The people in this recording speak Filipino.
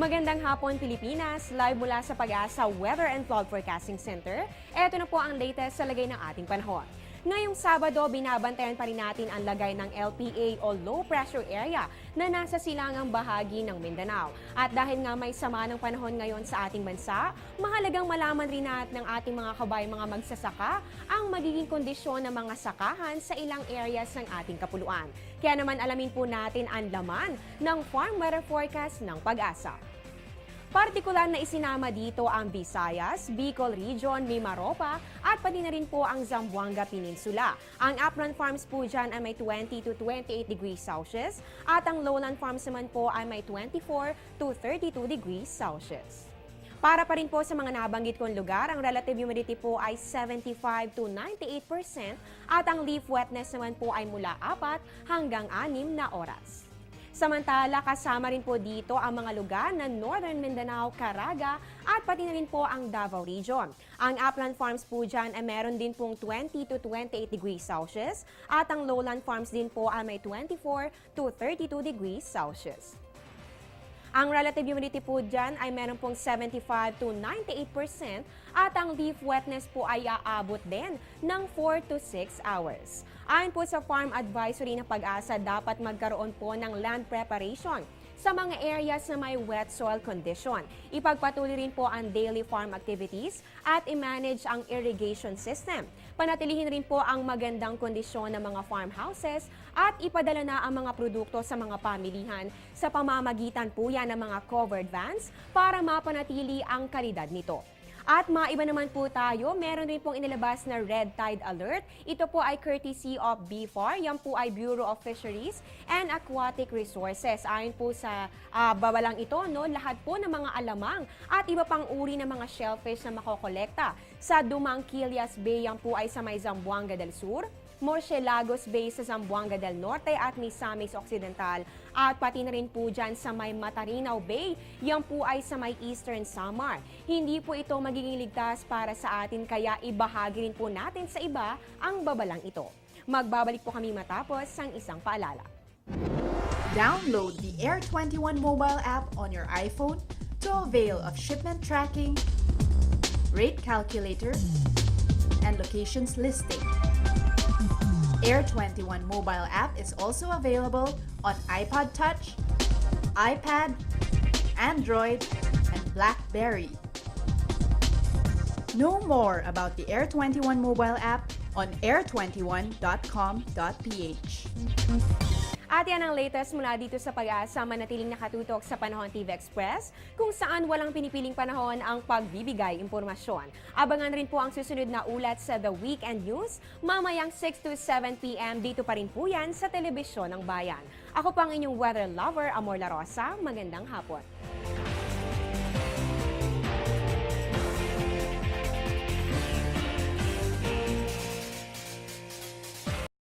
Magandang hapon Pilipinas, live mula sa Pag-asa Weather and Flood Forecasting Center. Ito na po ang latest sa lagay ng ating panahon. Ngayong Sabado, binabantayan pa rin natin ang lagay ng LPA o Low Pressure Area na nasa silangang bahagi ng Mindanao. At dahil nga may sama ng panahon ngayon sa ating bansa, mahalagang malaman rin natin ng ating mga kabayang mga magsasaka ang magiging kondisyon ng mga sakahan sa ilang areas ng ating kapuluan. Kaya naman alamin po natin ang laman ng Farm Weather Forecast ng Pag-asa. Partikular na isinama dito ang Visayas, Bicol Region, Mimaropa at pati na rin po ang Zamboanga Peninsula. Ang upland farms po dyan ay may 20 to 28 degrees Celsius at ang lowland farms naman po ay may 24 to 32 degrees Celsius. Para pa rin po sa mga nabanggit kong lugar, ang relative humidity po ay 75 to 98% at ang leaf wetness naman po ay mula 4 hanggang 6 na oras. Samantala, kasama rin po dito ang mga lugar ng Northern Mindanao, Caraga at pati na rin po ang Davao Region. Ang upland farms po dyan ay meron din pong 20 to 28 degrees Celsius at ang lowland farms din po ay may 24 to 32 degrees Celsius. Ang relative humidity po dyan ay meron pong 75 to 98% at ang leaf wetness po ay aabot din ng 4 to 6 hours. Ayon po sa Farm Advisory ng Pag-asa, dapat magkaroon po ng land preparation sa mga areas na may wet soil condition. Ipagpatuloy rin po ang daily farm activities at i-manage ang irrigation system. Panatilihin rin po ang magandang kondisyon ng mga farmhouses at ipadala na ang mga produkto sa mga pamilihan sa pamamagitan po yan ng mga covered vans para mapanatili ang kalidad nito. At maiba naman po tayo, meron rin pong inilabas na red tide alert. Ito po ay courtesy of BFAR, yan po ay Bureau of Fisheries and Aquatic Resources. Ayon po sa babalang ito, no, lahat po ng mga alamang at iba pang uri ng mga shellfish na makokolekta sa Dumangquillas Bay, yan po ay sa may Zamboanga del Sur, Morchelagos Bay sa Zamboanga del Norte at Misamis Occidental at pati na rin po dyan sa may Matarinaw Bay, yan po ay sa may Eastern Samar. Hindi po ito magiging ligtas para sa atin kaya ibahagi rin po natin sa iba ang babalang ito. Magbabalik po kami matapos ang isang paalala. Download the Air 21 mobile app on your iPhone to avail of shipment tracking, rate calculator, and locations listing. Air 21 mobile app is also available on iPod Touch, iPad, Android, and BlackBerry. Know more about the Air 21 mobile app on air21.com.ph. At yan ang latest mula dito sa Pag-asa, manatiling nakatutok sa Panahon TV Express, kung saan walang pinipiling panahon ang pagbibigay impormasyon. Abangan rin po ang susunod na ulat sa The Weekend News, mamayang 6 to 7 p.m. dito pa rin po yan sa Telebisyon ng Bayan. Ako po ang inyong weather lover, Amor La Rosa. Magandang hapon.